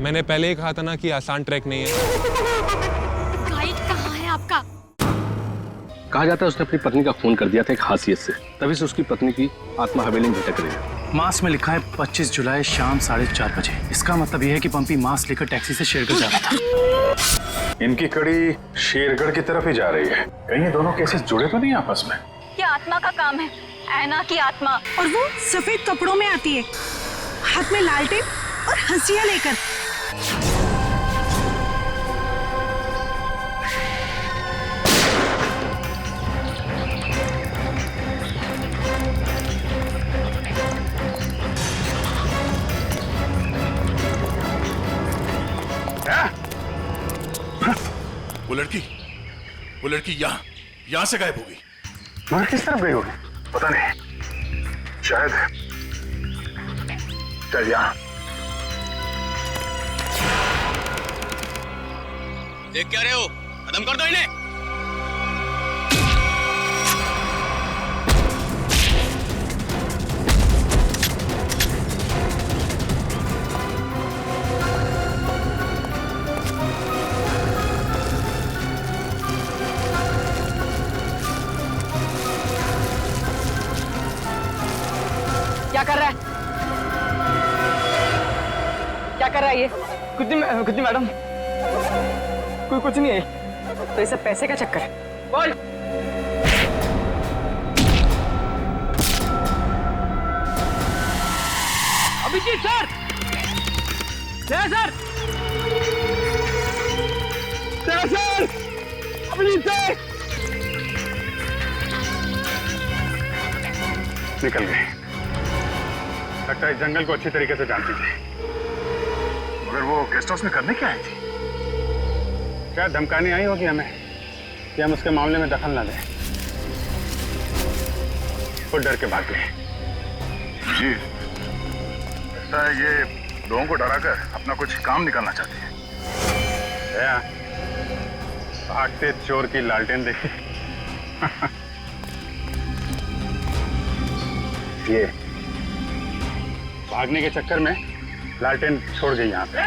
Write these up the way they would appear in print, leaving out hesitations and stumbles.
मैंने पहले ही कहा था ना कि आसान ट्रैक नहीं है। गाइड कहाँ है आपका? कहा जाता है उसने अपनी पत्नी का खून कर दिया था एक हासियत से, तभी से उसकी पत्नी की आत्मा हवेली में भटक रही है। मास में लिखा है 25 जुलाई शाम 4:30 बजे। इसका मतलब यह है कि पंपी मास लेकर टैक्सी से शेरगढ़ जा रहा था। इनकी कड़ी शेरगढ़ की तरफ ही जा रही है। कहीं ये दोनों केसेस जुड़े तो नहीं आपस में? ये आत्मा का काम है, ऐना की आत्मा। और वो सफेद कपड़ों में आती है, हाथ में लालटेन और हंसिया लेकर। वो लड़की यहाँ से गायब होगी। मगर किस तरफ गई होगी पता नहीं। शायद यहाँ। देख क्या रहे हो? खत्म कर दो इन्हें। क्या कर रहा है? क्या कर रहा है ये? कुछ नहीं मैडम, कुछ नहीं है। तो ये सब पैसे का चक्कर है। बोल। Abhijeet sir, sir, Abhijeet sir निकल गए। लगता है इस जंगल को अच्छी तरीके से जानती थी। मगर वो गेस्ट हाउस में करने क्या आई थी? शायद धमकाने आई होगी हमें कि हम उसके मामले में दखल न दें। वो डर के भाग गए। जी, ऐसा है ये लोगों को डराकर अपना कुछ काम निकालना चाहती है। भागते चोर की लालटेन देखी। ये भागने के चक्कर में लालटेन छोड़ गई यहाँ पे।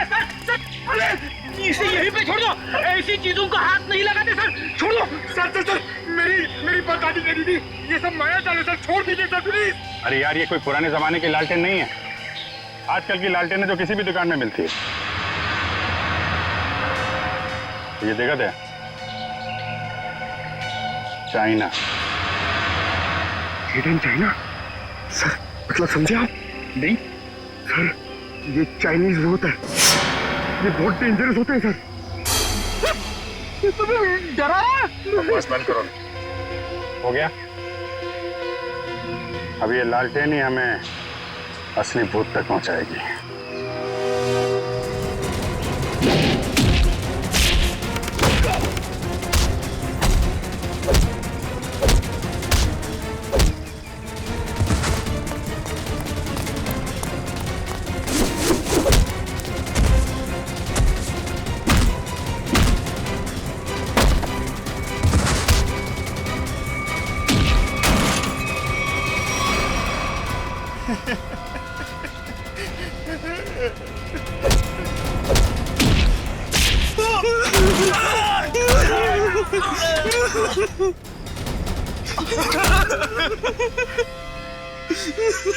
इसे यहीं पे छोड़ दो, ऐसी चीजों का हाथ नहीं लगाते सर। छोड़ो सर, मेरी बर्बादी करी थी। ये सब माया चाल है सर, छोड़ दीजिए सर प्लीज। अरे यार, ये कोई पुराने जमाने की लालटेन नहीं है। आजकल की लालटेन है जो किसी भी दुकान में मिलती है। ये देखा था? चाइना। चाइना सर, मतलब समझे आप? नहीं सर, ये चाइनीज होता है। ये बहुत डेंजरस होते हैं सर। डरा बस बंद करो। हो गया? अब ये लालटेन ही हमें असली भूत तक पहुंचाएगी।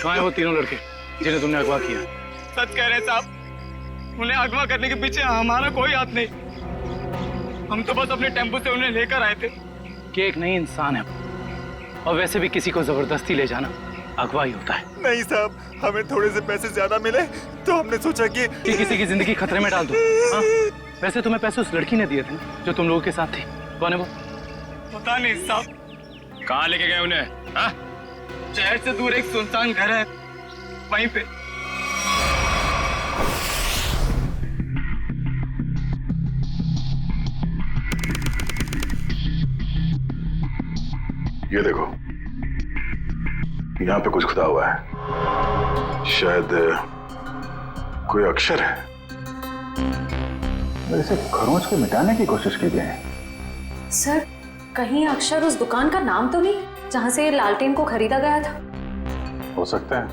कहाँ है वो तीनों लड़के जिन्हें तुमने अगवा किया? सच कह रहे हैं साहब, उन्हें अगवा करने के पीछे हमारा कोई हाथ नहीं। हम तो बस अपने टेम्पो से उन्हें लेकर आए थे। कि एक नई इंसान है और वैसे भी किसी को जबरदस्ती ले जाना अगवा ही होता है। नहीं साहब, हमें थोड़े से पैसे ज्यादा मिले तो हमने सोचा कि किसी की जिंदगी खतरे में डाल दो। हाँ? वैसे तुम्हें पैसे उस लड़की ने दिए थे जो तुम लोगों के साथ थी। कौन है वो? पता नहीं साहब। कहाँ लेके गए उन्हें? हाँ? शहर से दूर एक सुनसान घर है, वहीं पे। ये देखो, यहाँ पे कुछ खुदा हुआ है। शायद कोई अक्षर है। इसे खरोंच के मिटाने की कोशिश की गई है। सर, कहीं अक्षर उस दुकान का नाम तो नहीं जहां से लालटेन को खरीदा गया था? हो सकता है।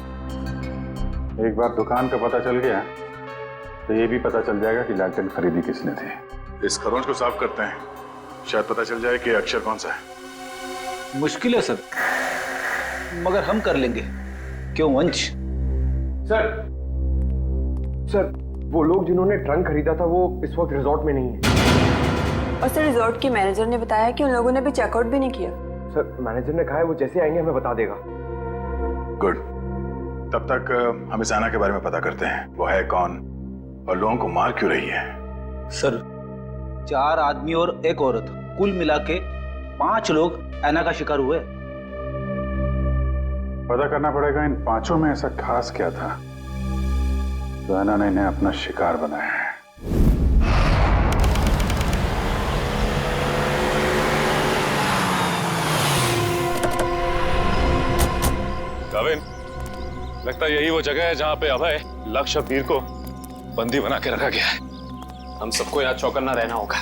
एक बार दुकान का पता चल गया तो ये भी पता चल जाएगा कि लालटेन खरीदी किसने थी। इस खरोंच को साफ करते हैं, शायद पता चल जाए कि अक्षर कौन सा है। मुश्किल है सर, मगर हम कर लेंगे। क्यों वंश? सर वो लोग जिन्होंने ट्रंक खरीदा था वो इस वक्त रिजॉर्ट में नहीं है। और सर रिजॉर्ट के मैनेजर ने बताया कि उन लोगों ने भी चेकआउट भी नहीं किया। सर मैनेजर ने कहा है वो जैसे आएंगे हमें बता देगा। गुड, तब तक हम इस आना के बारे में पता करते हैं, वो है कौन और लोगों को मार क्यों रही है। सर 4 आदमी और 1 औरत, कुल मिला के 5 लोग ऐना का शिकार हुए। पता करना पड़ेगा इन 5 में ऐसा खास क्या था तो ऐना ने इन्हें अपना शिकार बनाया है। गाविन, लगता है यही वो जगह है जहां पे अभय, लक्ष्य और वीर को बंदी बना के रखा गया है। हम सबको यहाँ चौकन्ना रहना होगा।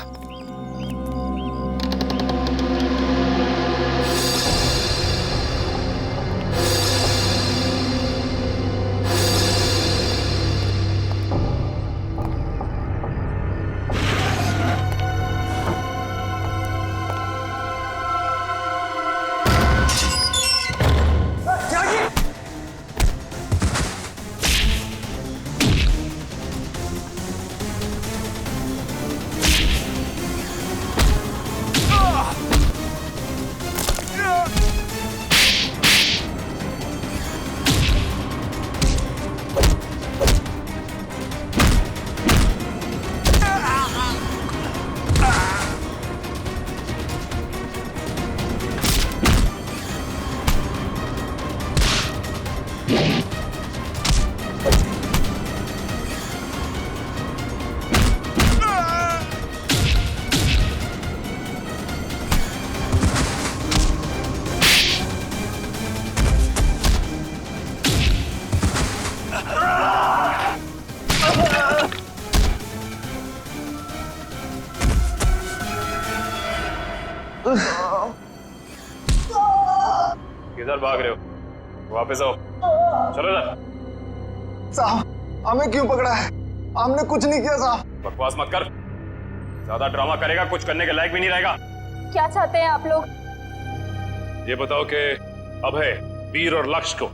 किधर भाग रहे हो? वापस आओ, चलो ना। साहब हमें क्यों पकड़ा है? हमने कुछ नहीं किया साहब। बकवास मत कर, ज्यादा ड्रामा करेगा कुछ करने के लायक भी नहीं रहेगा। क्या चाहते हैं आप लोग? ये बताओ कि अभय, वीर और लक्ष्य को,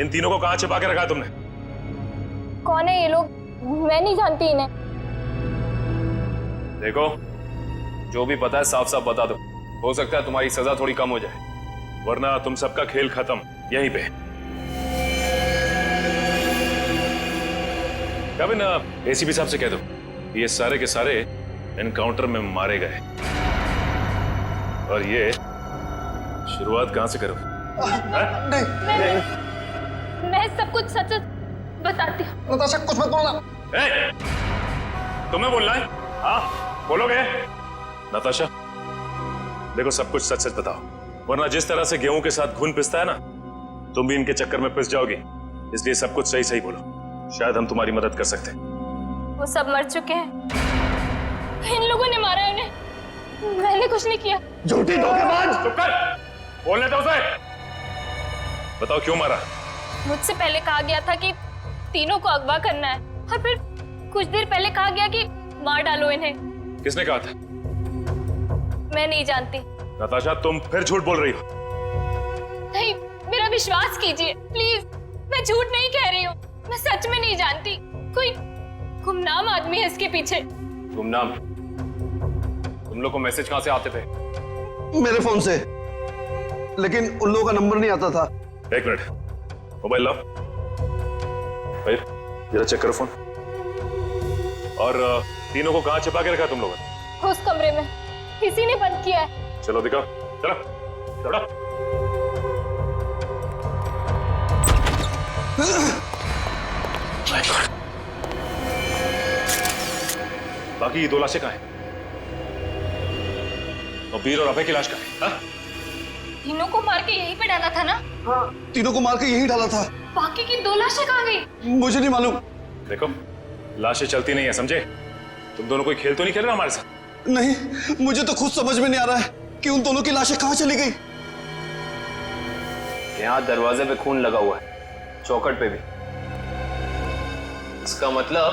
इन तीनों को कहां छिपा के रखा है तुमने? कौन है ये लोग? मैं नहीं जानती इन्हें। देखो, जो भी पता है साफ साफ बता दो, हो सकता है तुम्हारी सजा थोड़ी कम हो जाए, वरना तुम सबका खेल खत्म यहीं पे। कभी ना एसीपी साहब से कह दो ये सारे के सारे एनकाउंटर में मारे गए, और ये शुरुआत कहां से करो? मैं सब कुछ सच सच बताती हूँ। नताशा कुछ मत बोलना। तुम्हें बोलना है? हाँ बोलोगे? नताशा देखो, सब कुछ सच सच बताओ, वरना जिस तरह से गेहूं के साथ घुन पिसता है ना, तुम भी इनके चक्कर में पिस जाओगी। इसलिए सब कुछ सही सही बोलो, शायद हम तुम्हारी मदद कर सकते हैं। वो सब मर चुके हैं, इन लोगों ने मारा है उन्हें, मैंने कुछ नहीं किया। झूठी धोखेबाज! चुप कर, बोलने दो उसे। बताओ क्यों मारा? मुझसे पहले कहा गया था कि तीनों को अगवा करना है, और फिर कुछ देर पहले कहा गया कि मार डालो इन्हें। किसने कहा था? मैं नहीं जानती। नताशा तुम फिर झूठ बोल रही हो। नहीं, मेरा विश्वास कीजिए प्लीज, मैं झूठ नहीं कह रही हूँ, मैं सच में नहीं जानती। कोई गुमनाम आदमी है इसके पीछे। गुमनाम? तुम लोग को मैसेज कहां से आते थे? मेरे फोन से, लेकिन उन लोगों का नंबर नहीं आता था। 1 मिनट, मोबाइल लाओ भाई, जरा चेक करो फोन। और तीनों को कहां छिपा के रखा तुम लोगों ने? उस कमरे में, किसी ने बंद किया है। चलो दिखाओ, चलो चलो। बाकी ये 2 लाशें कहां हैं? और वीर और अभय की लाश कहां है? तीनों को मार के यहीं पे डाला था ना? हाँ, तीनों को मार के यही डाला था। बाकी की 2 लाशें कहां गई? मुझे नहीं मालूम। देखो, लाशें चलती नहीं है, समझे? तुम दोनों कोई खेल तो नहीं खेल रहे हमारे साथ? नहीं, मुझे तो खुद समझ में नहीं आ रहा है कि उन दोनों की लाशें कहां चली गई। यहाँ दरवाजे पे खून लगा हुआ है, चौखट पे भी। इसका मतलब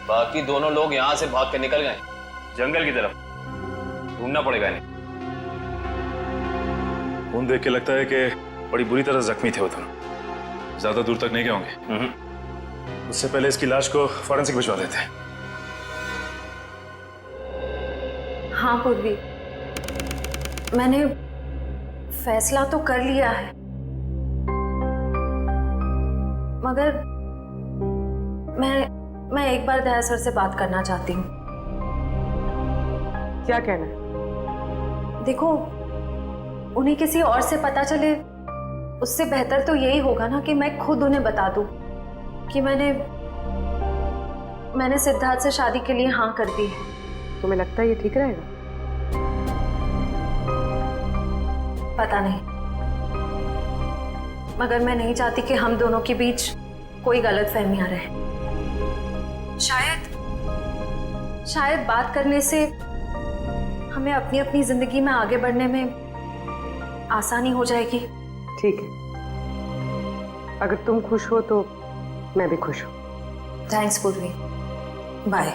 बाकी दोनों लोग यहाँ से भाग के निकल गए जंगल की तरफ। ढूंढना पड़ेगा इन्हें। खून देख के लगता है कि बड़ी बुरी तरह जख्मी थे वो दोनों। ज्यादा दूर तक नहीं गए होंगे। उससे पहले इसकी लाश को फॉरेंसिक भिजवा देते हैं। हाँ पूर्वी, मैंने फैसला तो कर लिया है, मगर मैं एक बार दया सर से बात करना चाहती हूँ। क्या कहना है? देखो, उन्हें किसी और से पता चले उससे बेहतर तो यही होगा ना कि मैं खुद उन्हें बता दूं कि मैंने सिद्धार्थ से शादी के लिए हाँ कर दी है। तुम्हें लगता है ये ठीक रहेगा? पता नहीं, मगर मैं नहीं चाहती कि हम दोनों के बीच कोई गलतफहमियां रहे। शायद बात करने से हमें अपनी अपनी जिंदगी में आगे बढ़ने में आसानी हो जाएगी। ठीक है, अगर तुम खुश हो तो मैं भी खुश हूँ। थैंक्स पूर्वी, बाय।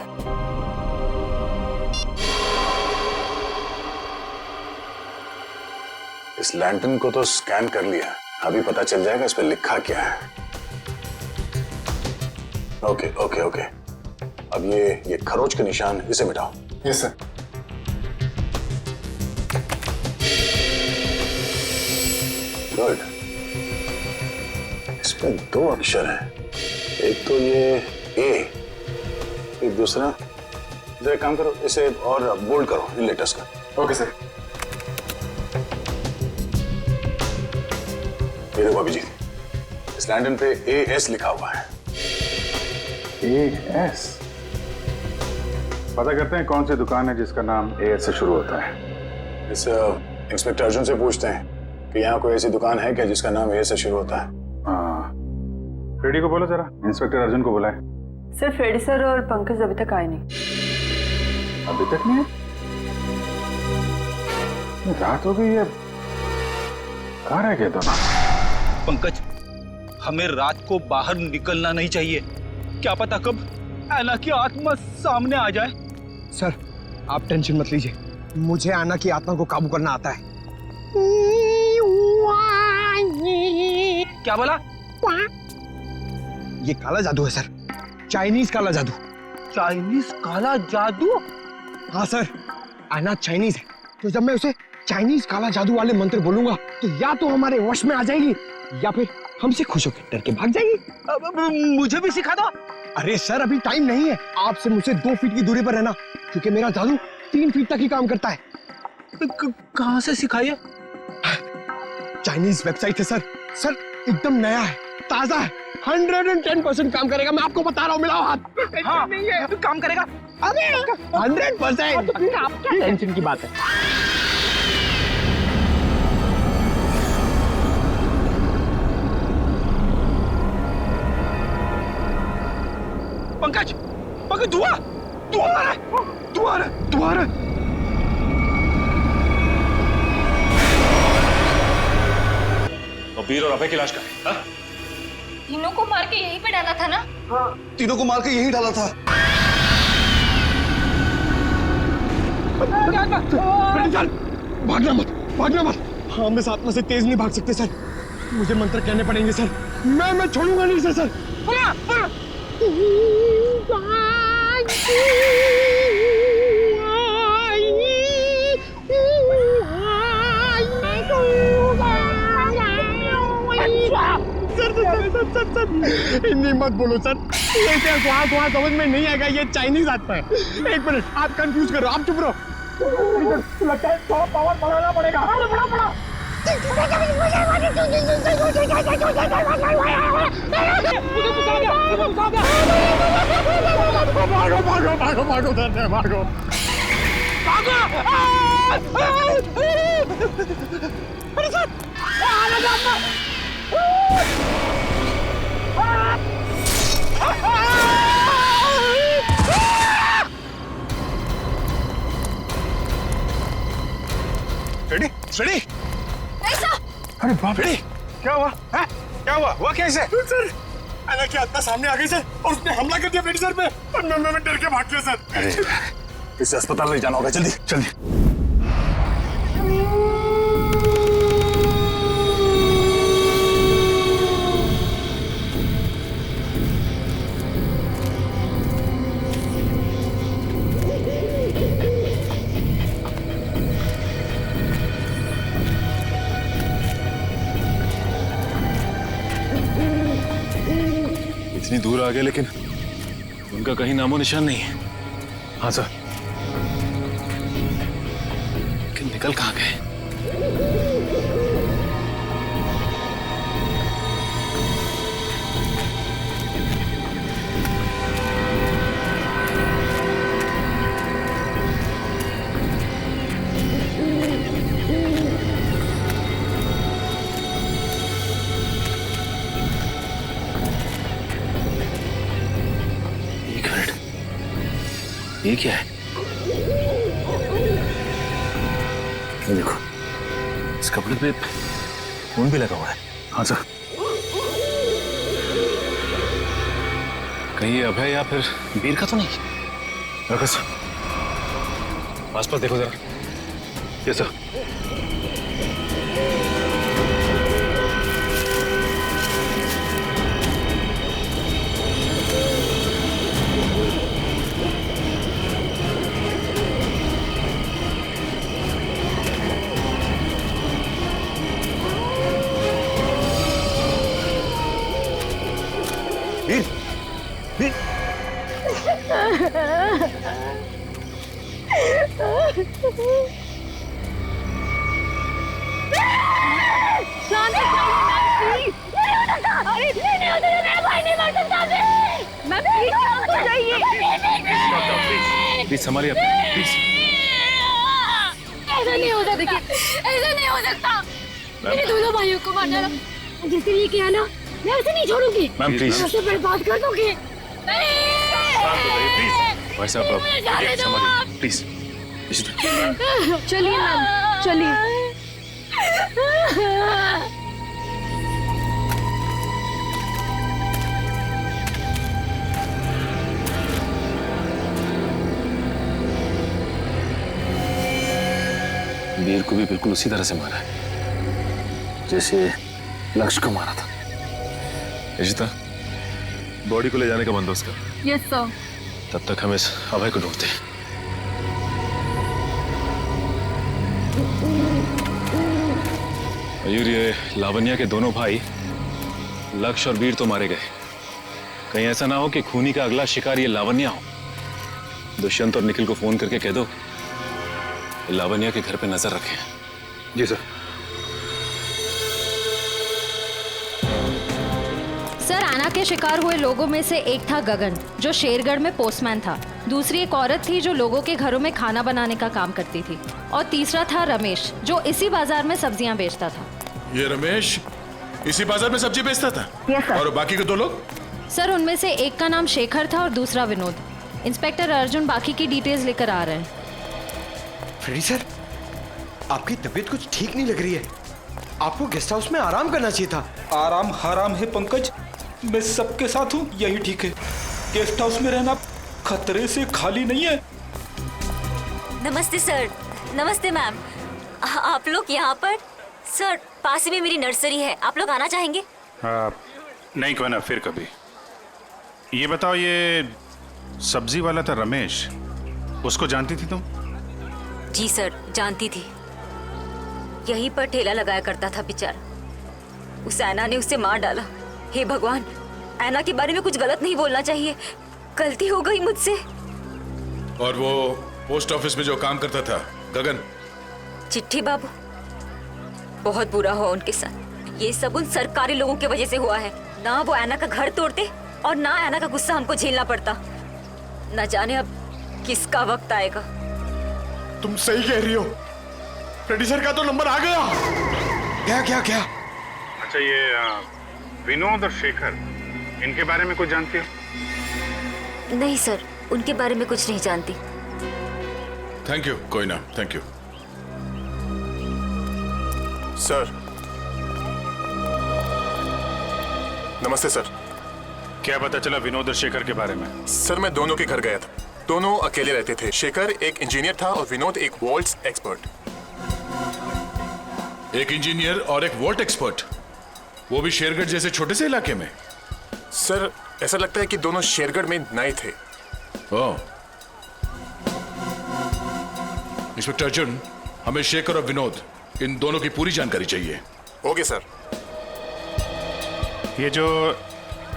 इस लैंटर्न को तो स्कैन कर लिया, अभी पता चल जाएगा इस पे लिखा क्या है। ओके ओके ओके, अब ये खरोच के निशान इसे मिटाओ। Yes sir. गुड। इसमें 2 अक्षर हैं, एक तो ये ए, एक दूसरा। जरा काम करो, इसे और बोल्ड करो इन लेटर्स का। Okay sir. ये देखो अभिजीत, इस लैंटर्न पे AS लिखा हुआ है। AS? पता करते हैं कौन सी दुकान है जिसका नाम AS से शुरू होता है। इस इंस्पेक्टर अर्जुन से पूछते हैं कि यहाँ कोई ऐसी दुकान है क्या जिसका नाम AS से शुरू होता है। हाँ, फ्रेडी को बोलो जरा, इंस्पेक्टर अर्जुन को बुलाए। सर, फ्रेडी सर और पंकज अभी तक आए नहीं। अभी तक नहीं? रात हो गई है, कहाँ रह गए दोनों? पंकज, हमें रात को बाहर निकलना नहीं चाहिए। क्या पता कब ऐना की आत्मा सामने आ जाए। सर, आप टेंशन मत लीजिए, मुझे आना की आत्मा को काबू करना आता है। क्या बोला? ये काला जादू है सर, चाइनीज काला जादू। चाइनीज काला जादू? हाँ सर, आना चाइनीज है, तो जब मैं उसे चाइनीज काला जादू वाले मंत्र बोलूंगा तो या तो हमारे वश में आ जाएगी या फिर हमसे खुश होकर डर के भाग जाएगी। मुझे भी सिखा दो। अरे सर, अभी टाइम नहीं है, आपसे मुझसे 2 फीट की दूरी पर रहना, क्योंकि मेरा जादू 3 फीट तक ही काम करता है। कहाँ से सिखाइए? चाइनीज वेबसाइट है सर। सर, एकदम नया है, ताजा है, 110% काम करेगा, मैं आपको बता रहा हूँ। मिलाओ हाथ। हाँ, नहीं है, काम करेगा। अरे 100%। तो फिर आप क्या टेंशन की बात है? पंकज, धुआं आ रहा है। और वीर और अभय की लाश कहाँ है? तीनों को मार के यहीं पे डाला था ना? हाँ, तीनों को मार के यहीं डाला था। भागना मत। हाँ, हम इस आत्मा से तेज नहीं भाग सकते सर, मुझे मंत्र कहने पड़ेंगे सर। मैं छोड़ूंगा नहीं सर। सर, हिंदी मत बोलो सर, ये क्या वहाँ समझ में नहीं आएगा, ये चाइनीज आता है। 1 मिनट, आप कंफ्यूज करो, आप चुप रहो। लगता है थोड़ा पावर बढ़ाना पड़ेगा। भागो। अरे सर, रेडी? ऐसा? अरे बाप रे, क्या हुआ? क्या हुआ कैसे? सर, ऐना की आत्मा सामने आ गई सर और उसने हमला कर दिया बेटी सर पे और मैं डर के भाग गया सर। अरे इसे अस्पताल ले जाना होगा, जल्दी जल्दी। इतनी दूर आ गए लेकिन उनका कहीं नामो निशान नहीं है। हाँ सर, लेकिन निकल कहाँ गए? ये क्या है? ये देखो, इस कपड़े पे खून भी लगा हुआ है। हाँ सर, कहीं ये अभय या फिर वीर का तो नहीं? रखो सर, आसपास देखो जरा। ये सर, प्लीज संभालिए, प्लीज। ऐसा नहीं हो सकता, ऐसा नहीं हो सकता। मेरे दोनों भाइयों को मारना जिसने ये किया ना, मैं उसे नहीं छोड़ूंगी। मैम प्लीज, मैं उसे बर्बाद कर दूंगी। भाई साहब संभालिए प्लीज। चलिए मैम, चलिए। वीर को भी बिल्कुल उसी तरह से मारा है जैसे लक्ष्य को मारा था। रिशिता, बॉडी को ले जाने का बंदोबस्त कर। Yes sir. तब तक हम इस अभय को ढूंढते हैं। मयूर, ये लावण्या के दोनों भाई लक्ष्य और वीर तो मारे गए। कहीं ऐसा ना हो कि खूनी का अगला शिकार ये लावण्या हो। दुष्यंत और निखिल को फोन करके कह दो लावण्या के घर पे नजर रखें। जी सर। सर, आना के शिकार हुए लोगों में से एक था गगन, जो शेरगढ़ में पोस्टमैन था। दूसरी एक औरत थी जो लोगों के घरों में खाना बनाने का काम करती थी। और तीसरा था रमेश, जो इसी बाजार में सब्जियां बेचता था। ये रमेश इसी बाजार में सब्जी बेचता था? Yes sir. और बाकी के दो लोग? सर, उनमें से एक का नाम शेखर था और दूसरा विनोद। इंस्पेक्टर अर्जुन बाकी की डिटेल्स लेकर आ रहे हैं। फ्रेडी सर, आपकी तबीयत कुछ ठीक नहीं लग रही है। आपको गेस्ट हाउस में आराम करना चाहिए था। आराम हराम है पंकज, मैं सबके साथ हूँ, यही ठीक है। गेस्ट हाउस में रहना खतरे से खाली नहीं है। नमस्ते सर। नमस्ते मैम। आप लोग यहाँ पर? सर, पास ही में मेरी नर्सरी है, आप लोग आना चाहेंगे? नहीं, क्यों ना, फिर कभी। ये बताओ, ये सब्जी वाला था रमेश, उसको जानती थी तुम? जी सर, जानती थी। यहीं पर ठेला लगाया करता था बेचारा। उस ऐना ने उसे मार डाला। हे भगवान, ऐना के बारे में कुछ गलत नहीं बोलना चाहिए, गलती हो गई मुझसे। और वो पोस्ट ऑफिस में जो काम करता था गगन? चिट्ठी बाबू, बहुत बुरा हुआ उनके साथ। ये सब उन सरकारी लोगों की वजह से हुआ है। ना वो ऐना का घर तोड़ते और ना ऐना का गुस्सा हमको झेलना पड़ता। न जाने अब किसका वक्त आएगा। तुम सही कह रही हो। फ्रेडी सर का तो नंबर आ गया। क्या क्या क्या? अच्छा, ये विनोद और शेखर, इनके बारे में कुछ जानती हो? नहीं सर, उनके बारे में कुछ नहीं जानती। Thank you. कोई ना, थैंक यू। सर, नमस्ते सर। क्या पता चला विनोद और शेखर के बारे में? सर मैं दोनों के घर गया था, दोनों अकेले रहते थे। शेखर एक इंजीनियर था और विनोद एक वॉल्ट्स एक्सपर्ट। एक इंजीनियर और एक वॉल्ट एक्सपर्ट, वो भी शेरगढ़ जैसे छोटे से इलाके में? सर ऐसा लगता है कि दोनों शेरगढ़ में नए थे। ओह। इंस्पेक्टर अर्जुन, हमें शेखर और विनोद इन दोनों की पूरी जानकारी चाहिए। Okay sir. ये जो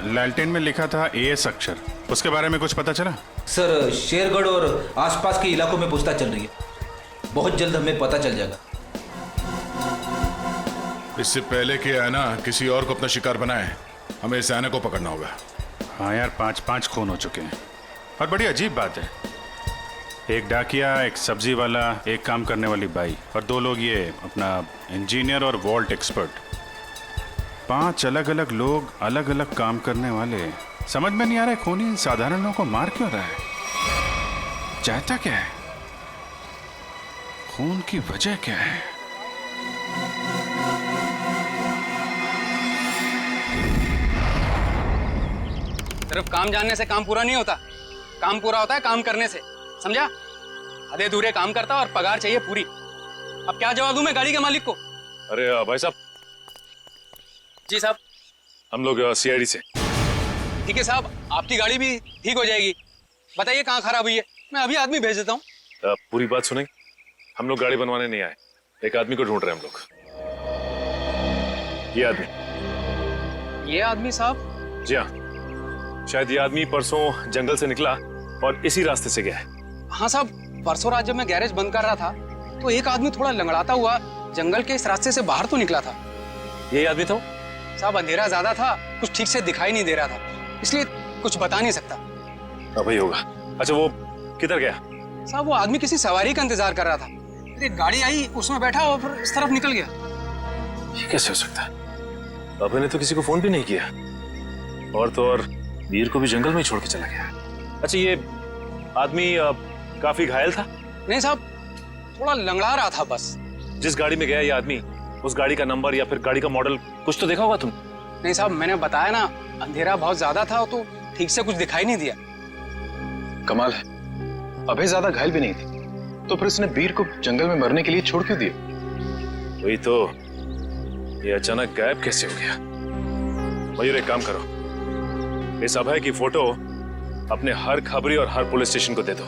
लालटेन में लिखा था एएस अक्षर, उसके बारे में कुछ पता चला? सर शेरगढ़ और आसपास के इलाकों में पूछताछ चल रही है, बहुत जल्द हमें पता चल जाएगा। इससे पहले कि ऐना किसी और को अपना शिकार बनाए, हमें इस ऐना को पकड़ना होगा। हाँ यार, 5 खून हो चुके हैं। और बड़ी अजीब बात है, एक डाकिया, एक सब्जी वाला, एक काम करने वाली बाई और 2 लोग ये अपना इंजीनियर और वॉल्ट एक्सपर्ट। 5 अलग अलग लोग, अलग अलग काम करने वाले। समझ में नहीं आ रहा है खूनी इन साधारण लोगों को मार क्यों रहा है? चाहता क्या है? खून की वजह क्या है? सिर्फ काम जानने से काम पूरा नहीं होता, काम पूरा होता है काम करने से, समझा? आधे अधूरे काम करता और पगार चाहिए पूरी। अब क्या जवाब दूं मैं गाड़ी के मालिक को? अरे भाई साहब। जी साहब। हम लोग सीआईडी से। ठीक है साहब, आपकी गाड़ी भी ठीक हो जाएगी। बताइए कहाँ खराब हुई है, मैं अभी आदमी भेज देता हूँ। पूरी बात सुनेंगे? हम लोग गाड़ी बनवाने नहीं आए, एक आदमी को ढूंढ रहे हैं हम लोग। ये आदमी साहब? जी हाँ, शायद ये आदमी परसों जंगल से निकला और इसी रास्ते से गया है। हाँ साहब, परसों रात जब मैं गैरेज बंद कर रहा था तो एक आदमी थोड़ा लंगड़ाता हुआ जंगल के इस रास्ते से बाहर तो निकला था। यही आदमी था? साहब अंधेरा ज्यादा था, कुछ ठीक से दिखाई नहीं दे रहा था, इसलिए कुछ बता नहीं सकता। वही होगा। अच्छा वो किधर गया? साहब वो आदमी किसी सवारी का इंतजार कर रहा था, एक गाड़ी आई उसमें बैठा और फिर इस तरफ निकल गया। ये कैसे हो सकता है? अभय ने तो किसी को फोन भी नहीं किया, और तो और वीर को भी जंगल में ही छोड़ के चला गया। अच्छा ये आदमी काफी घायल था? नहीं साहब, थोड़ा लंगड़ा रहा था बस। जिस गाड़ी में गया ये आदमी, उस गाड़ी का नंबर या फिर गाड़ी का मॉडल कुछ तो देखा होगा तुम? नहीं साहब, मैंने बताया ना, अंधेरा बहुत ज्यादा था तो ठीक से कुछ दिखाई नहीं दिया। कमाल है, अभय ज्यादा घायल भी नहीं थी, तो फिर उसने वीर को जंगल में मरने के लिए छोड़ क्यों दिया? वही तो, ये अचानक गायब कैसे हो गया? मयूर एक काम करो, इस अभय की फोटो अपने हर खबरी और हर पुलिस स्टेशन को दे दो।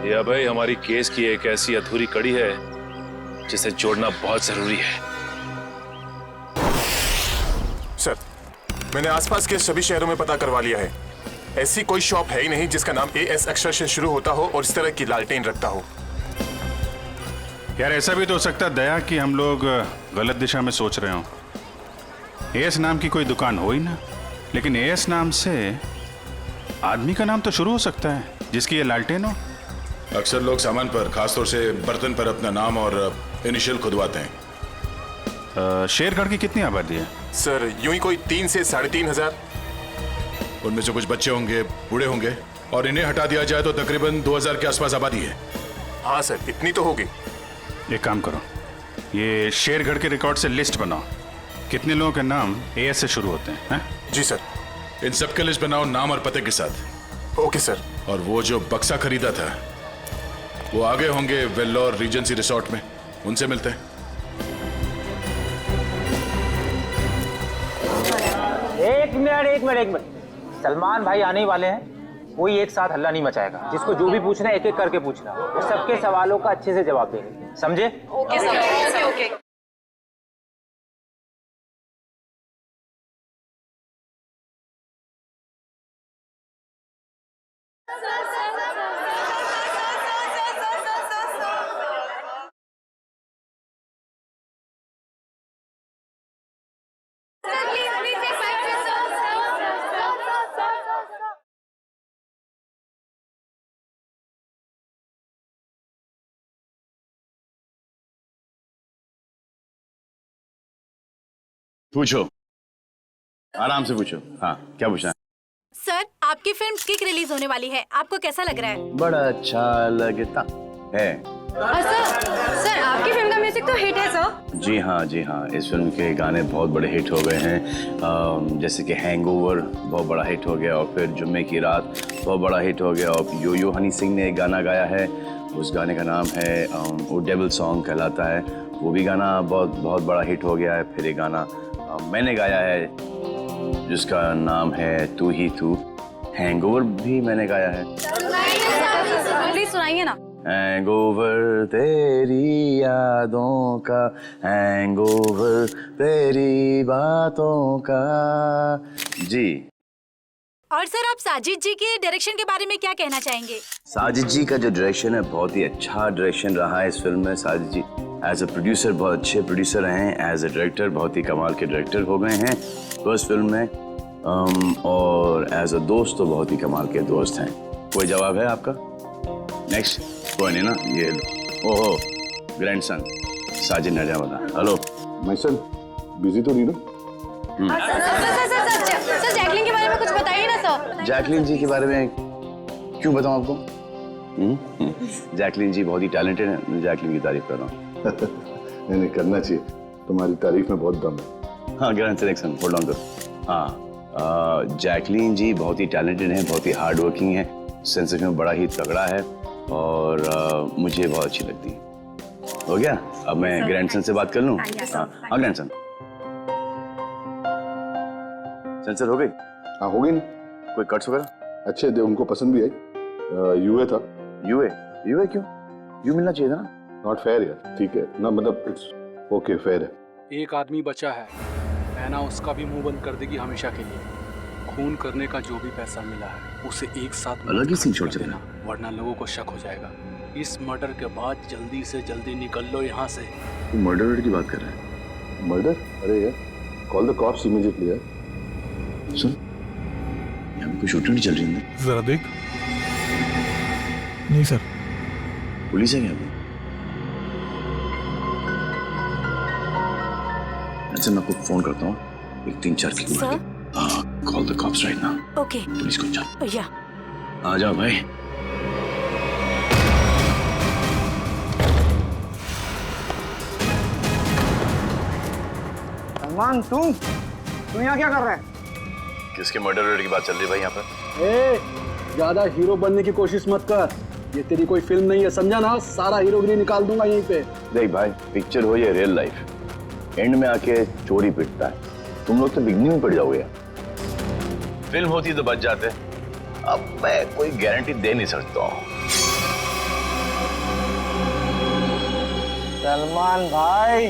ये अभय हमारी केस की एक ऐसी अधूरी कड़ी है जिसे जोड़ना बहुत जरूरी है। सर मैंने आसपास के सभी शहरों में पता करवा लिया है, ऐसी कोई शॉप है ही नहीं जिसका नाम एएस अक्षर से शुरू होता हो और इस तरह की लालटेन रखता हो। यार ऐसा भी तो हो सकता है दया कि हम लोग गलत दिशा में सोच रहे हो। एएस नाम की कोई दुकान हो ही ना, लेकिन एएस नाम से आदमी का नाम तो शुरू हो सकता है जिसकी ये लालटेन हो। अक्सर लोग सामान पर, खासतौर से बर्तन पर अपना नाम और इनिशियल खुदवाते हैं। शेरगढ़ की कितनी आबादी है? सर यूं ही कोई 3 से 3,500। उनमें से कुछ बच्चे होंगे, बूढ़े होंगे, और इन्हें हटा दिया जाए तो तकरीबन 2000 के आसपास आबादी है। हाँ सर, इतनी तो होगी। एक काम करो, ये शेरगढ़ के रिकॉर्ड से लिस्ट बनाओ, कितने लोगों के नाम एएस से शुरू होते हैं? जी सर। इन सब के लिस्ट बनाओ नाम और पते के साथ। Okay sir. और वो जो बक्सा खरीदा था वो आगे होंगे वेल्लोर रीजेंसी रिसोर्ट में, उनसे मिलते हैं। एक मिनट, सलमान भाई आने ही वाले हैं, कोई एक साथ हल्ला नहीं मचाएगा। जिसको जो भी पूछना है एक एक करके पूछना, वो सबके सवालों का अच्छे से जवाब देंगे, समझे? Okay sir, okay. पूछो, आराम से पूछो। हाँ, क्या पूछना है? सर, आपकी फिल्म किक रिलीज होने वाली है, आपको कैसा लग रहा है? बड़ा अच्छा लगता है। सर आपकी फिल्म का म्यूजिक तो हिट है सर। जी हाँ, इस फिल्म के गाने बहुत बड़े हिट हो गए हैं। जैसे कि हैंगओवर बहुत बड़ा हिट हो गया, और फिर जुम्मे की रात बहुत बड़ा हिट हो गया, और यो यो हनी सिंह ने एक गाना गाया है, उस गाने का नाम है वो डेविल सॉन्ग कहलाता है, वो भी गाना बहुत बड़ा हिट हो गया है। फिर एक गाना मैंने गाया है जिसका नाम है तू ही तू, हैंगओवर भी मैंने गाया है। प्लीज सुनाइए ना। हैंगओवर तेरी यादों का, हैंगओवर तेरी बातों का। जी। और सर आप साजिद जी के डायरेक्शन के बारे में क्या कहना चाहेंगे? साजिद जी का जो डायरेक्शन है बहुत ही अच्छा डायरेक्शन रहा है इस फिल्म में। साजिद जी एज अ प्रोड्यूसर बहुत अच्छे प्रोड्यूसर रहे हैं, एज अ डायरेक्टर बहुत ही कमाल के डायरेक्टर हो गए हैं फर्स्ट फिल्म में, और एज अ दोस्त तो बहुत ही कमाल के दोस्त हैं। कोई जवाब है आपका? नेक्स्ट कोई नहीं ना, ये ओहो ग्रैंडसन साजिद नजामदा। हेलो माय सन, बिजी तो नहीं ना? सर जैकलिन के बारे में कुछ बताइए ना सर। जैकलिन जी के बारे में क्यों बताऊं आपको? जैकलिन जी बहुत ही टैलेंटेड है, मैं जैकलिन की तारीफ कर रहा हूँ। नहीं करना चाहिए, तुम्हारी तारीफ में बहुत दम है। हाँ ग्रैंड सिलेक्शन होल्ड ऑन करो। हाँ जैकलिन जी बहुत ही टैलेंटेड हैं, बहुत ही हार्ड वर्किंग है, सेंस ऑफ ह्यूमर बड़ा ही तगड़ा है, और मुझे बहुत अच्छी लगती है। हो गया, अब मैं ग्रैंडसन से बात कर लूँ? हाँ ग्रैंडसन सेंसर हो गई? हाँ हो गई ना। कोई कट्स वगैरह? अच्छे थे, उनको पसंद भी आई। यूए था। यूए क्यों? यू मिलना चाहिए था ना। नॉट फेयर यार। ठीक है ना, मतलब इट्स ओके, फेयर है। एक आदमी बचा है, मैना उसका भी मुंह बंद कर देगी हमेशा के लिए। खून करने का जो भी पैसा मिला है उसे एक साथ अलग ही सीन छोड़ देना, वरना लोगों को शक हो जाएगा। इस मर्डर के बाद जल्दी से जल्दी निकल लो यहाँ से। तू मर्डर की बात कर रहा है? मर्डर? अरे यार, कॉल द कॉप्स इमीडिएटली यार। सुन, यहाँ पे कोई शूटिंग नहीं चल रही है? जरा देख। नहीं सर। पुलिस है क्या? अच्छा मैं आपको फोन करता हूँ, एक 3-4 की call the cops right now. Okay. Police को जाओ। या आ जाओ भाई। सलमान तुम यहाँ क्या कर रहे हैं? किसके मर्डर की बात चल रही है भाई यहाँ पर? ज्यादा हीरो बनने की कोशिश मत कर, ये तेरी कोई फिल्म नहीं है, समझा ना? सारा हीरोगिरी निकाल दूंगा यहीं पे। देख भाई, पिक्चर हो या रियल लाइफ, एंड में आके चोरी पिटता है। तुम लोग तो बिगनिंग में पड़ जाओगे यार। फिल्म होती तो बच जाते, अब मैं कोई गारंटी दे नहीं सकता हूँ। सलमान भाई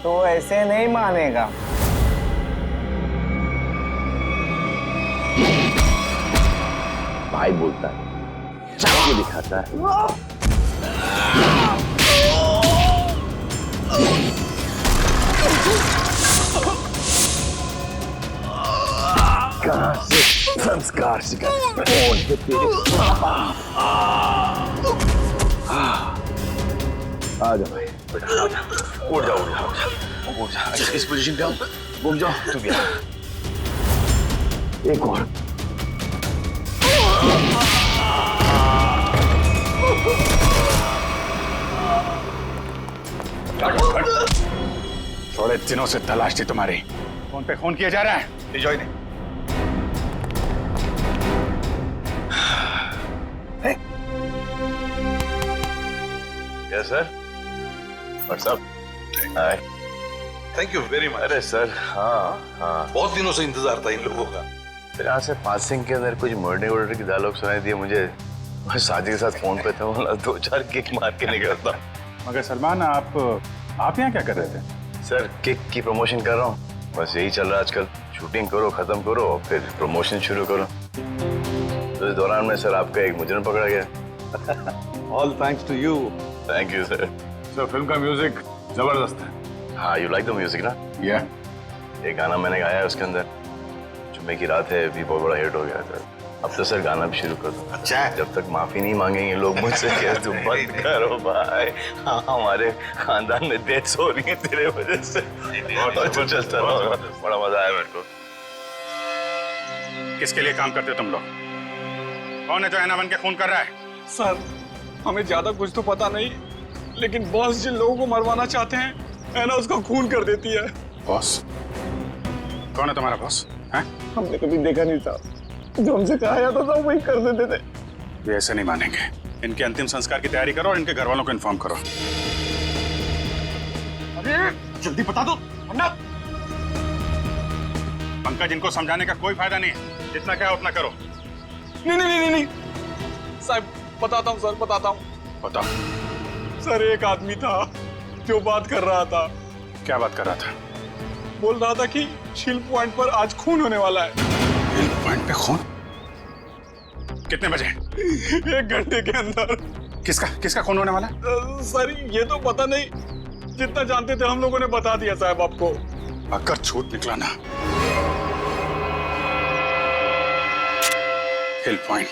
तो ऐसे नहीं मानेगा। भाई बोलता है, चाल के दिखाता है। कहाँ से संस्कार सिखा? कौन है तेरे? आ जा भाई, बेटा आ जा। उठ जा। इस पोजीशन पे आओ, घूम जाओ। तू भी आ। एक और। थोड़े दिनों से तलाश थी तुम्हारी। फोन पे फोन किया जा रहा है। ले जाओ इन्हें। Yes sir. What's up? Hi. Thank you very much. अरे सर, हाँ बहुत दिनों से इंतजार था इन लोगों का। फिर यहाँ से पासिंग के अंदर कुछ मर्डर की डायलॉग सुनाई दिए मुझे। मैं साजिद के साथ फोन पे था, 2-4 किक मार के निकलता। मगर सलमान, आप यहाँ क्या कर रहे थे? सर किक की प्रमोशन कर रहा हूँ, बस यही चल रहा है आजकल। शूटिंग करो, खत्म करो, और फिर प्रमोशन शुरू करो। तो इस दौरान में सर आपका एक मुजरिम पकड़ा गया। All thanks to you. Thank you sir. Sir film का म्यूजिक जबरदस्त है। हाँ, यू लाइक द म्यूजिक ना? या एक गाना मैंने गाया है उसके अंदर, जुम्मे की रात है, भी बहुत बड़ा हिट हो गया था। अब तो सर गाना भी शुरू कर दो। अच्छा है। जब तक माफी नहीं मांगेंगे लोग मुझसे, क्या तुम बंद करो भाई। हाँ, हमारे खानदान में डेथ्स हो रही है तेरे वजह से। तो चलता रहो, बड़ा मजा आया मेरे को। किसके लिए काम करते हो तुम लोग? कौन है जो ऐना बन के खून कर रहा है? सर हमें ज्यादा कुछ तो पता नहीं, लेकिन बॉस जिन लोगों को मरवाना चाहते हैं है ना, उसका खून कर देती है। बॉस? कौन है तुम्हारा बॉस? हैं? हमने कभी देखा नहीं था, जो हमसे कहा जाता था वही कर देते थे। ये ऐसे नहीं मानेंगे। इनके अंतिम संस्कार की तैयारी करो और इनके घर वालों को इन्फॉर्म करो। अरे जल्दी बता दो वरना। पंकज, इनको समझाने का कोई फायदा नहीं है, जितना क्या उतना करो। नहीं नहीं नहीं नहीं साहब, बताता हूँ सर, बताता हूँ। बताओ। सर एक आदमी था जो बात कर रहा था। क्या बात कर रहा था? बोल रहा था कि शिल पॉइंट पर आज खून होने वाला है। शिल पॉइंट पे खून? कितने बजे? 1 घंटे के अंदर। किसका खून होने वाला? सर ये तो पता नहीं, जितना जानते थे हम लोगों ने बता दिया साहब आपको। अगर झूठ निकला ना, हिल पॉइंट।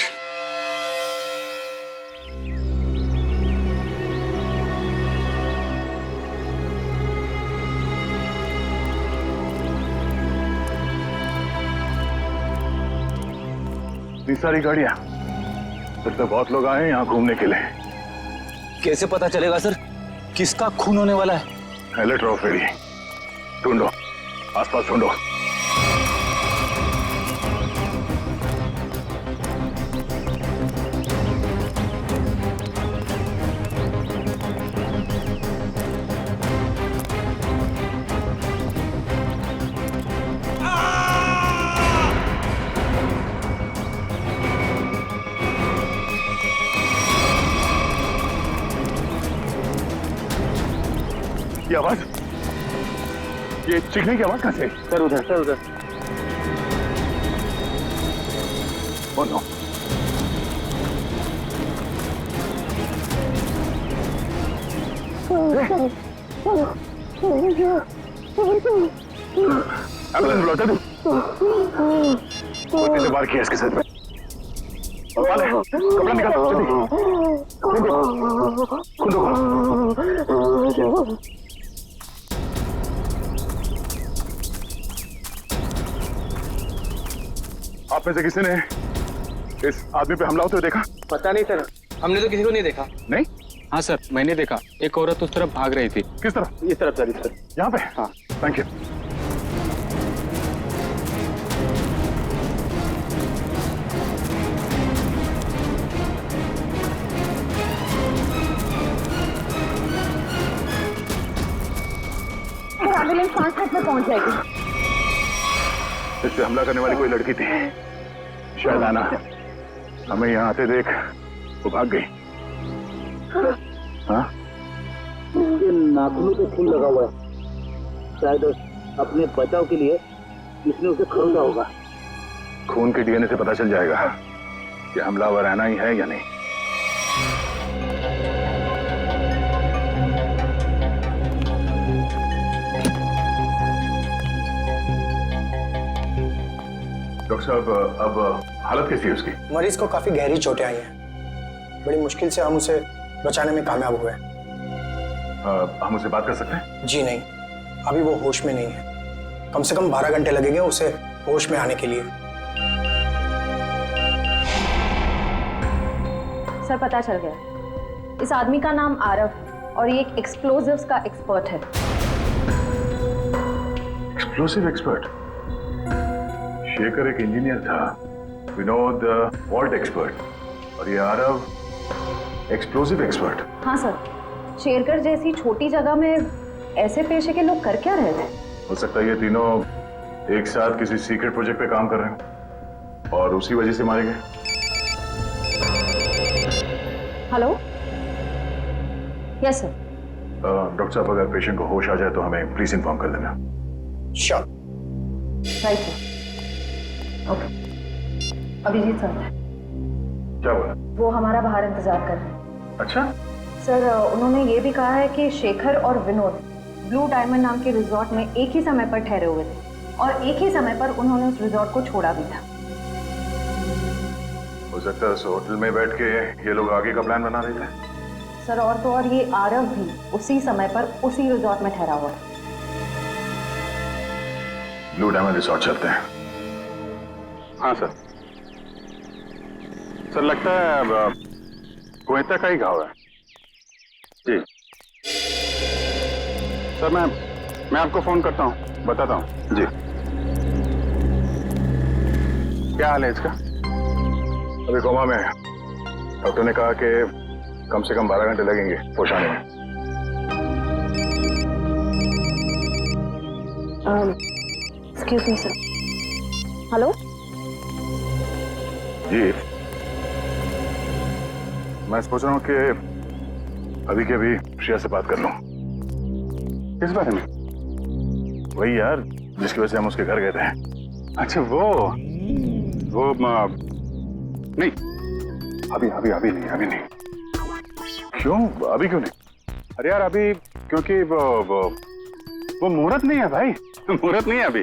इतनी सारी गाड़ियां, फिर तो बहुत लोग आए यहाँ घूमने के लिए। कैसे पता चलेगा सर किसका खून होने वाला है? अलर्ट रहो फेरी, ढूंढो, आसपास ढूंढो। ये आवाज, ये चीखने की आवाज कहां से? सर उधर, सर उधर। Oh no. एम्बुलेंस बुलाता तू। उसने वार किया इसके सर पे। वाले, कपड़ा निकाल जल्दी। खुद आप में से किसी ने इस आदमी पे हमला होते हुए देखा? पता नहीं सर, हमने तो किसी को नहीं देखा। नहीं? हाँ सर, मैंने देखा, एक औरत उस तरफ भाग रही थी। किस तरफ? इस तरफ सर, इस तरफ। यहाँ पे? हाँ। Thank you. एम्बुलेंस 5 मिनट में पहुंच जाएगी। इस पे हमला करने वाली कोई लड़की थी, शायद आना। हमें यहाँ आते देख वो भाग गई। हाँ? उसके नाखूनों पे खून लगा हुआ है, शायद अपने बचाव के लिए इसने उसे खरीदा होगा। खून के डीएनए से पता चल जाएगा कि हमलावर आना ही है या नहीं। डॉक्टर साहब, अब हालत कैसी है उसकी? मरीज को काफी गहरी चोटें आई हैं। बड़ी मुश्किल से हम उसे बचाने में कामयाब हुए। हम उसे बात कर सकते हैं? जी नहीं, अभी वो होश में नहीं है। कम से कम 12 घंटे लगेंगे उसे होश में आने के लिए। सर पता चल गया, इस आदमी का नाम आरव है और ये एक एक्सप्लोजिव्स का एक्सपर्ट है। Explosive expert? शेखर एक इंजीनियर था, विनोद वॉल्ट एक्सपर्ट, और ये आरव एक्सप्लोसिव एक्सपर्ट। हाँ सर, शेरगढ़ जैसी छोटी जगह में ऐसे पेशे के लोग कर क्या रहे थे? हो सकता है ये तीनों एक साथ किसी सीक्रेट प्रोजेक्ट पे काम कर रहे हैं और उसी वजह से मारे गए। Hello, yes sir. डॉक्टर साहब, अगर पेशेंट को होश आ जाए तो हमें प्लीज इन्फॉर्म कर देना। Sure. Right sir. Okay, Abhijeet sir क्या बोला? वो हमारा बाहर इंतजार कर रहे हैं। अच्छा सर, उन्होंने ये भी कहा है कि शेखर और विनोद ब्लू डायमंड नाम के रिजॉर्ट में एक ही समय पर ठहरे हुए थे और एक ही समय पर उन्होंने उस रिजॉर्ट को छोड़ा भी था। हो सकता है उस होटल में बैठ के ये लोग आगे का प्लान बना रहे थे। सर और तो और ये आरव भी उसी समय पर उसी रिजॉर्ट में ठहरा हुआ था। ब्लू डायमंड रिसोर्ट चलते हैं। हाँ सर। सर लगता है गोयता का ही घाव है जी। सर मैं आपको फोन करता हूँ, बताता हूँ जी। क्या हाल है इसका? अभी कोमा में है। डॉक्टर ने कहा कि कम से कम 12 घंटे लगेंगे होश आने में। Excuse me sir. हेलो जी, मैं सोच रहा हूँ कि अभी के अभी श्रेया से बात कर लूं। किस बारे में? वही यार जिसकी वजह से हम उसके घर गए थे। अच्छा वो नहीं, अभी नहीं। क्यों? अभी क्यों नहीं? अरे यार अभी क्योंकि वो मुहूर्त नहीं है भाई, मुहूर्त नहीं है अभी।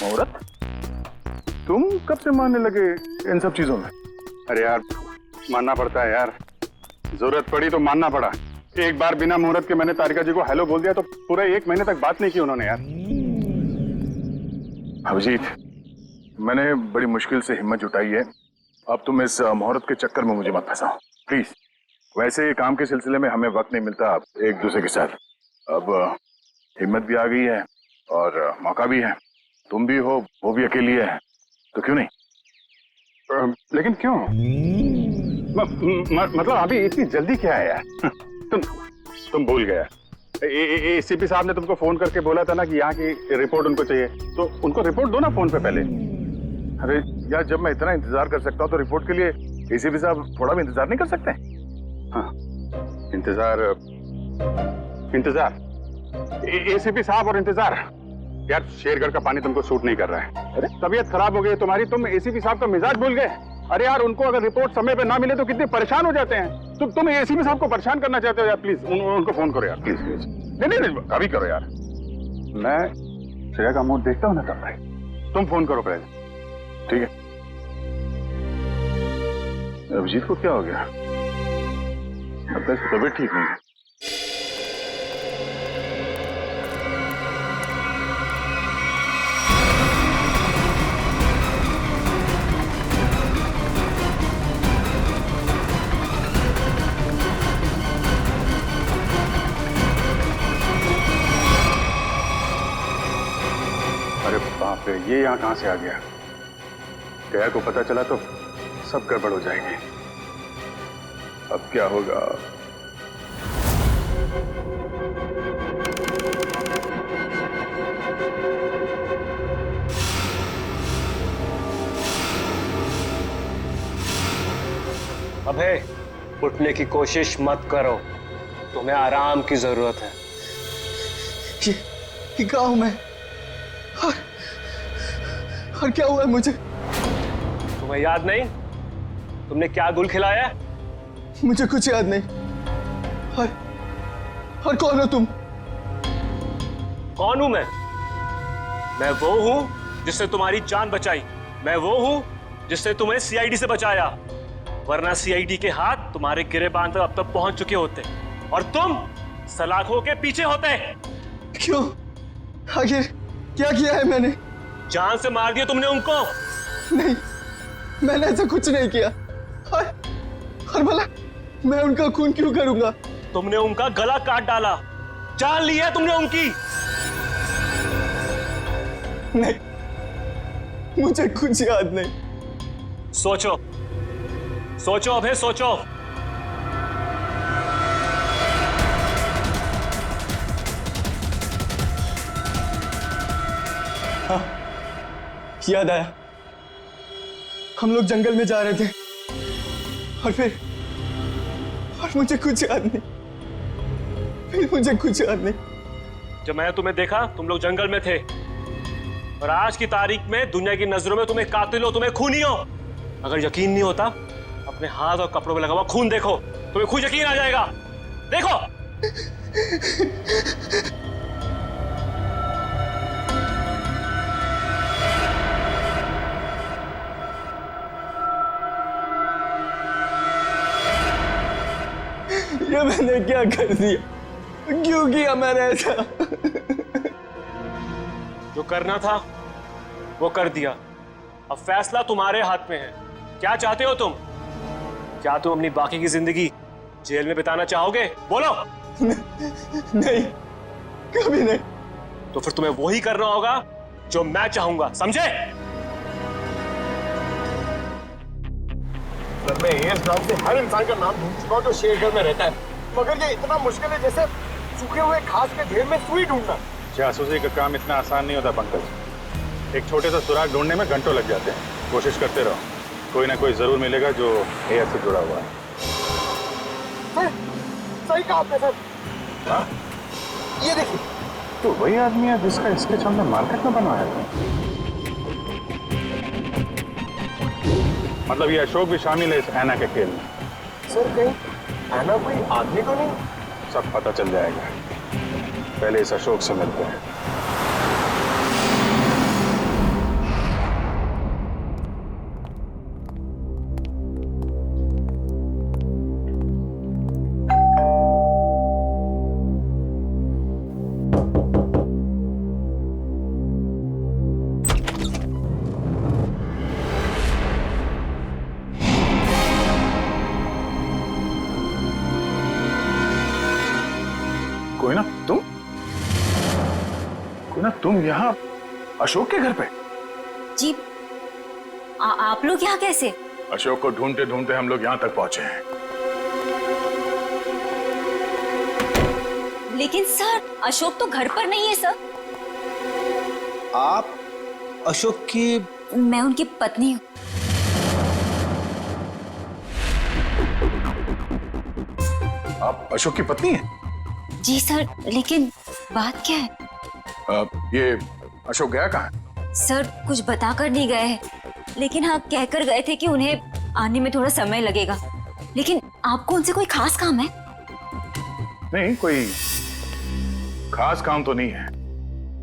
मुहूर्त? तुम कब से मानने लगे इन सब चीजों में? अरे यार मानना पड़ता है यार, जरूरत पड़ी तो मानना पड़ा। एक बार बिना मुहूर्त के मैंने तारिका जी को हेलो बोल दिया तो पूरा 1 महीने तक बात नहीं की उन्होंने यार। अभिजीत, मैंने बड़ी मुश्किल से हिम्मत जुटाई है, अब तुम इस मुहूर्त के चक्कर में मुझे मत फंसाओ प्लीज। वैसे काम के सिलसिले में हमें वक्त नहीं मिलता एक दूसरे के साथ। अब हिम्मत भी आ गई है और मौका भी है, तुम भी हो, वो भी अकेली है, तो क्यों नहीं? लेकिन क्यों? मतलब अभी इतनी जल्दी क्या है यार? तुम भूल गया। एसीपी साहब ने तुमको फोन करके बोला था ना कि यहाँ की रिपोर्ट उनको चाहिए, तो उनको रिपोर्ट दो ना फोन पे पहले। अरे यार जब मैं इतना इंतजार कर सकता हूँ तो रिपोर्ट के लिए एसीपी साहब थोड़ा भी इंतजार नहीं कर सकते? हाँ, इंतजार एसीपी साहब और इंतजार। यार शेरगढ़ का पानी तुमको सूट नहीं कर रहा है। अरे तबीयत खराब हो गई तुम्हारी, तुम एसीपी साहब का मिजाज भूल गए। अरे यार उनको अगर रिपोर्ट समय पे ना मिले तो कितने परेशान हो जाते हैं। तुम एसीपी साहब को परेशान करना चाहते हो यार, प्लीज उनको फोन करो यार, प्लीज। नहीं अभी करो यार, मैं श्रेया का मूड देखता हूँ ना तब भाई। तुम फोन करो पहले, ठीक है? अभिजीत को क्या हो गया? अब तक तबीयत ठीक नहीं है। अरे बाप रे, ये यहाँ कहां से आ गया? गया को पता चला तो सब गड़बड़ हो जाएगी। अब क्या होगा? अबे उठने की कोशिश मत करो, तुम्हें आराम की जरूरत है। ये गाँव में और क्या हुआ है मुझे? तुम्हें याद नहीं तुमने क्या गुल खिलाया? मुझे कुछ याद नहीं। और कौन हो तुम? कौन हूं मैं वो हूं जिसने तुम्हारी जान बचाई। मैं वो हूं जिसने तुम्हें सीआईडी से बचाया, वरना सीआईडी के हाथ तुम्हारे गिरेबान तक अब तक पहुंच चुके होते और तुम सलाखों के पीछे होते। क्यों? आखिर क्या किया है मैंने? जान से मार दिया तुमने उनको। नहीं, मैंने ऐसा कुछ नहीं किया। और भला मैं उनका खून क्यों करूंगा? तुमने उनका गला काट डाला, जान ली है तुमने उनकी। नहीं, मुझे कुछ याद नहीं। सोचो सोचो अभय, सोचो। हाँ, याद आया। हम लोग जंगल में जा रहे थे और मुझे कुछ याद नहीं। फिर मुझे कुछ याद नहीं। जब मैंने तुम्हें देखा तुम लोग जंगल में थे और आज की तारीख में दुनिया की नजरों में तुम्हें कातिल हो, तुम्हें खूनी हो। अगर यकीन नहीं होता अपने हाथ और कपड़ों में लगा हुआ खून देखो, तुम्हें खुद यकीन आ जाएगा। देखो। ये मैंने क्या कर दिया? क्यों किया मैंने ऐसा? जो करना था वो कर दिया, अब फैसला तुम्हारे हाथ में है। क्या चाहते हो तुम? क्या तुम अपनी बाकी की जिंदगी जेल में बिताना चाहोगे? बोलो। नहीं, कभी नहीं। तो फिर तुम्हें वही करना होगा जो मैं चाहूंगा, समझे? सर, मैं एएस नाम से हर इंसान का नाम ढूंढ चुका हूं जो शेरगढ़ में रहता है, मगर ये इतना मुश्किल है जैसे सूखे हुए घास के ढेर में सुई ढूंढना। जासूसी का काम इतना आसान नहीं होता पंकज। एक छोटे सा सुराग ढूंढने में घंटों लग जाते हैं। कोशिश करते रहो, कोई ना कोई जरूर मिलेगा जो एएस से जुड़ा हुआ है। सर, सही कहा आपने सर। हाँ? ये देखिए, तो वही आदमी है जिसका स्केच हमने मार्केट में बनवाया था। मतलब ये अशोक भी शामिल है इस ऐना के खेल में। सर, कहीं ऐना कोई आदमी तो नहीं? सब पता चल जाएगा, पहले इस अशोक से मिलते हैं। तुम यहाँ अशोक के घर पे? जी, आप लोग यहाँ कैसे? अशोक को ढूंढते ढूंढते हम लोग यहाँ तक पहुंचे हैं। लेकिन सर, अशोक तो घर पर नहीं है सर। आप अशोक की? मैं उनकी पत्नी हूँ। आप अशोक की पत्नी हैं? जी सर, लेकिन बात क्या है? ये अशोक गया कहाँ? सर, कुछ बताकर नहीं गए हैं, लेकिन हाँ कहकर गए थे कि उन्हें आने में थोड़ा समय लगेगा। लेकिन आपको उनसे कोई खास काम है? नहीं, कोई खास काम तो नहीं है,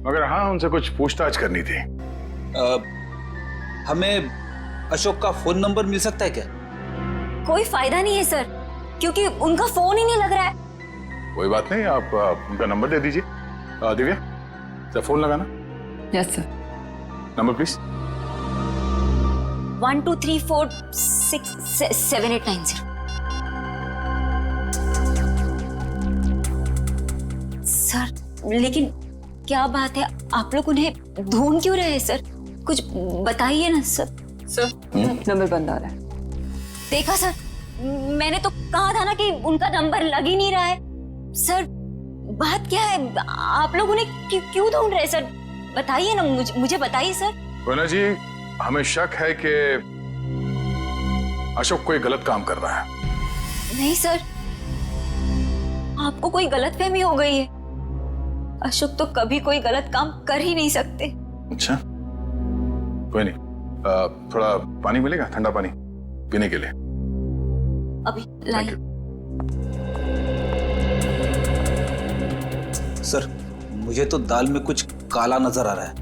मगर हाँ उनसे कुछ पूछताछ करनी थी। हमें अशोक का फोन नंबर मिल सकता है क्या? कोई फायदा नहीं है सर, क्योंकि उनका फोन ही नहीं लग रहा है। कोई बात नहीं, आप उनका नंबर दे दीजिए। दिव्या, सर फोन लगाना। Yes sir. Number please. 1234667890। Sir, लेकिन क्या बात है, आप लोग उन्हें ढूंढ क्यों रहे हैं सर? कुछ बताइए ना सर। सर, नंबर बंद आ रहा है। देखा सर, मैंने तो कहा था ना कि उनका नंबर लग ही नहीं रहा है। सर, बात क्या है? आप लोग उन्हें क्यों ढूंढ रहे हैं सर? बताइए ना, मुझे बताइए सर। कोना जी, हमें शक है कि अशोक कोई गलत काम कर रहा है। नहीं सर, आपको कोई गलतफहमी हो गई है। अशोक तो कभी कोई गलत काम कर ही नहीं सकते। अच्छा, कोई नहीं, थोड़ा पानी मिलेगा, ठंडा पानी पीने के लिए? अभी लाइए। सर, मुझे तो दाल में कुछ काला नजर आ रहा है।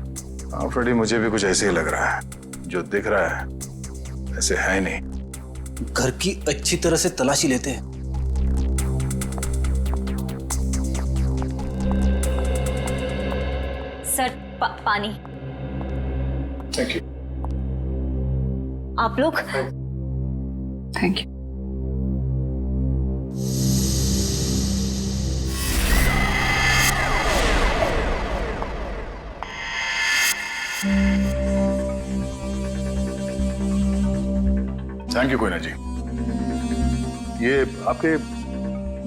हाँ फ्रेडी, मुझे भी कुछ ऐसे ही लग रहा है। जो दिख रहा है ऐसे है ही नहीं। घर की अच्छी तरह से तलाशी लेते हैं। सर, पानी। Thank you. आप लोग? Thank you. Thank you Koyna ji. ये आपके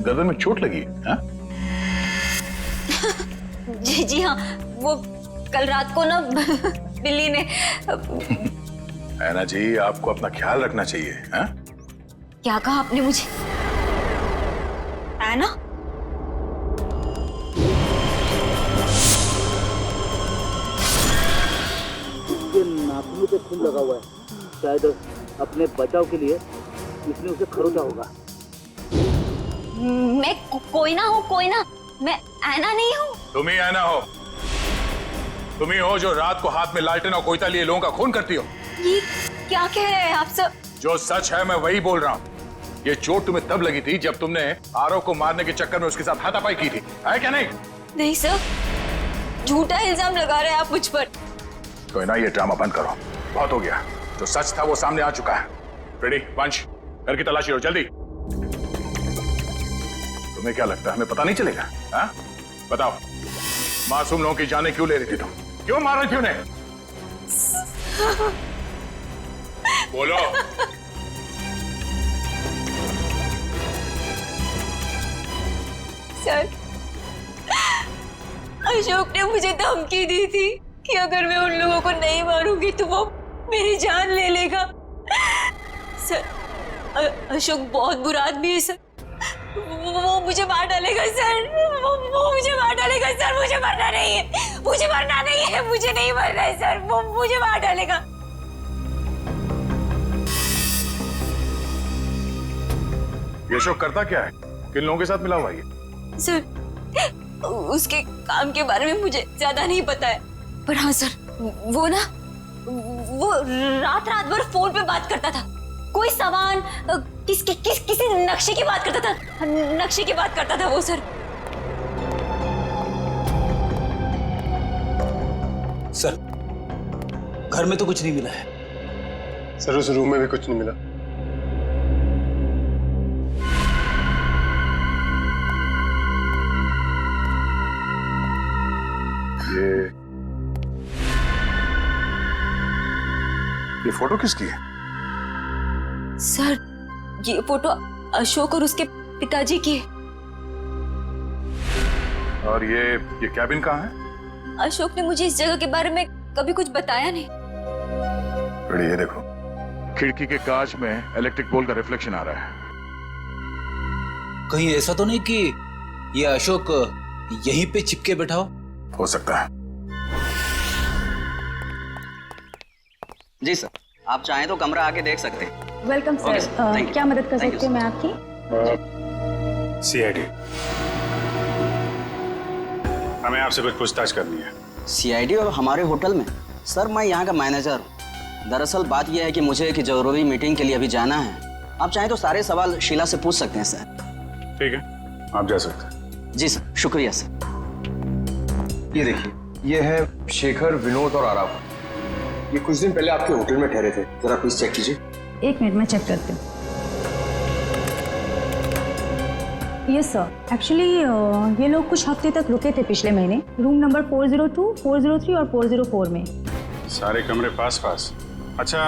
गर्दन में चोट लगी है? हाँ? जी हाँ, वो कल रात को ना बिल्ली ने। ऐना जी, आपको अपना ख्याल रखना चाहिए। हाँ? क्या कहा आपने मुझे? ऐना? इसके नाखूनों पे खून लगा हुआ है, शायद अपने बचाव के लिए इसने उसे खरोचा होगा। मैं कोई ना हूँ, कोई ना। मैं ऐना नहीं हूँ। तुम ही ऐना हो। तुम ही हो जो रात को हाथ में लालटेन और कोयता लिए लोगों का खून करती हो। ये क्या कह रहे हैं आप सब? जो सच है मैं वही बोल रहा हूँ। ये चोट तुम्हें तब लगी थी जब तुमने आरव को मारने के चक्कर में उसके साथ हाथापाई की थी, है क्या नहीं? नहीं सर, झूठा इल्जाम लगा रहे हैं आप मुझ पर। कोई ना, ये ड्रामा बंद करो, बहुत हो गया। जो सच था वो सामने आ चुका है। रेडी, वंश, घर की तलाशी लो जल्दी। तुम्हें क्या लगता है हमें पता नहीं चलेगा? हाँ? बताओ, मासूम लोगों की जानें क्यों ले रही थी तुम? क्यों मार रही थी उन्हें? बोलो। सर, अशोक ने मुझे धमकी दी थी कि अगर मैं उन लोगों को नहीं मारूंगी तो वो मेरी जान ले लेगा। सर, अशोक बहुत बुरा आदमी है सर। वो मुझे मार डालेगा सर। वो मुझे मार डालेगा सर। मुझे मरना नहीं है। मुझे मरना नहीं है। मुझे नहीं मरना है सर। वो मुझे मार डालेगा। ये अशोक करता क्या है? किन लोगों के साथ मिला हुआ ये? सर, उसके काम के बारे में मुझे ज्यादा नहीं पता है, पर हाँ सर, वो रात भर फोन पे बात करता था। कोई सामान किसी नक्शे की बात करता था। नक्शे की बात करता था वो सर। सर, घर में तो कुछ नहीं मिला है। सर, उस रूम में भी कुछ नहीं मिला। ये फोटो किसकी है? सर, ये फोटो अशोक और उसके पिताजी की है। और ये कैबिन कहाँ है? अशोक ने मुझे इस जगह के बारे में कभी कुछ बताया नहीं। बड़ी ये देखो, खिड़की के कांच में इलेक्ट्रिक पोल का रिफ्लेक्शन आ रहा है। कहीं ऐसा तो नहीं कि ये अशोक यहीं पे चिपके बैठा हो सकता है। जी सर, आप चाहें तो कमरा आके देख सकते हैं। Welcome Okay, sir. thank you. क्या मदद कर सकती हूँ मैं आपकी? सीआईडी, हमें आपसे कुछ पूछताछ करनी है। सीआईडी और हमारे होटल में? सर, मैं यहाँ का मैनेजर हूँ। दरअसल बात यह है कि मुझे एक जरूरी मीटिंग के लिए अभी जाना है। आप चाहें तो सारे सवाल शीला से पूछ सकते हैं सर। ठीक है, आप जा सकते हैं। जी सर, शुक्रिया सर। ये देखिए, ये है शेखर, विनोद और आराव। ये कुछ दिन पहले आपके होटल में ठहरे थे। जरा प्लीज चेक कीजिए। एक मिनट में चेक करती हूँ। यस सर, एक्चुअली ये लोग कुछ हफ्ते तक रुके थे पिछले महीने, रूम नंबर 402, 403 और 404 में। सारे कमरे पास पास। अच्छा,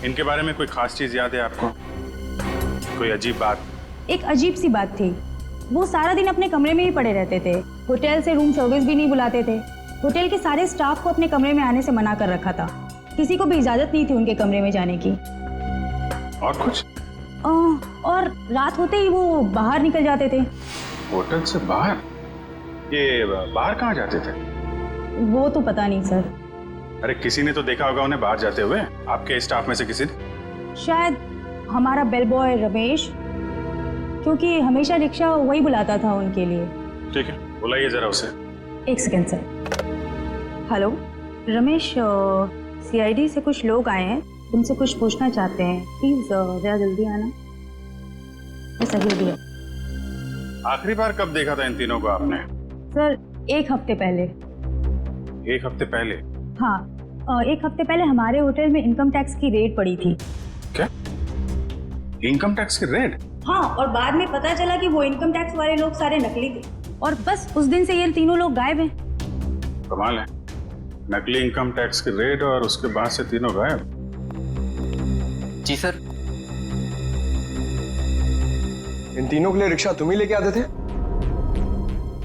इनके बारे में कोई खास चीज याद है आपको? कोई अजीब बात? एक अजीब सी बात थी। वो सारा दिन अपने कमरे में ही पड़े रहते थे। होटल से रूम सर्विस भी नहीं बुलाते थे। होटल के सारे स्टाफ को अपने कमरे में आने से मना कर रखा था। किसी को भी इजाजत नहीं थी उनके कमरे में जाने की। और कुछ? और रात होते ही वो बाहर निकल जाते थे। होटल से बाहर? ये बाहर कहाँ जाते थे? वो तो पता नहीं सर। अरे किसी ने तो देखा होगा उन्हें बाहर जाते हुए, आपके स्टाफ में से किसी ने? शायद हमारा बेल बॉय रमेश, क्योंकि हमेशा रिक्शा वही बुलाता था उनके लिए। ठीक है, बुलाइए जरा उसे। एक second sir. Hello Ramesh, CID से कुछ लोग आए हैं, तुमसे कुछ पूछना चाहते हैं। प्लीज जरा जल्दी आना। सही दिया। आखिरी बार कब देखा था इन तीनों को आपने? सर, एक हफ्ते पहले। एक हफ्ते पहले? हाँ, एक हफ्ते पहले हमारे होटल में इनकम टैक्स की रेड पड़ी थी। क्या? इनकम टैक्स की रेड? हाँ, और बाद में पता चला कि वो इनकम टैक्स वाले लोग सारे नकली थे, और बस उस दिन से ये तीनों लोग गायब हैं। कमाल है, नकली इनकम टैक्स की रेड और उसके बाद से तीनों गायब। जी सर। इन तीनों के लिए रिक्शा तुम ही लेके आते थे?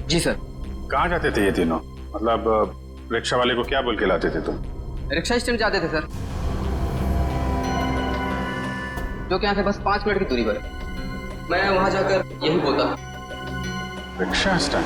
जी सर। कहाँ जाते थे ये तीनों? मतलब रिक्शा वाले को क्या बोल के लाते थे तुम? रिक्शा स्टैंड जाते थे सर, जो कि यहाँ से बस 5 मिनट की दूरी पर है। मैं वहां जाकर यही बोलता। Rickshaw stand?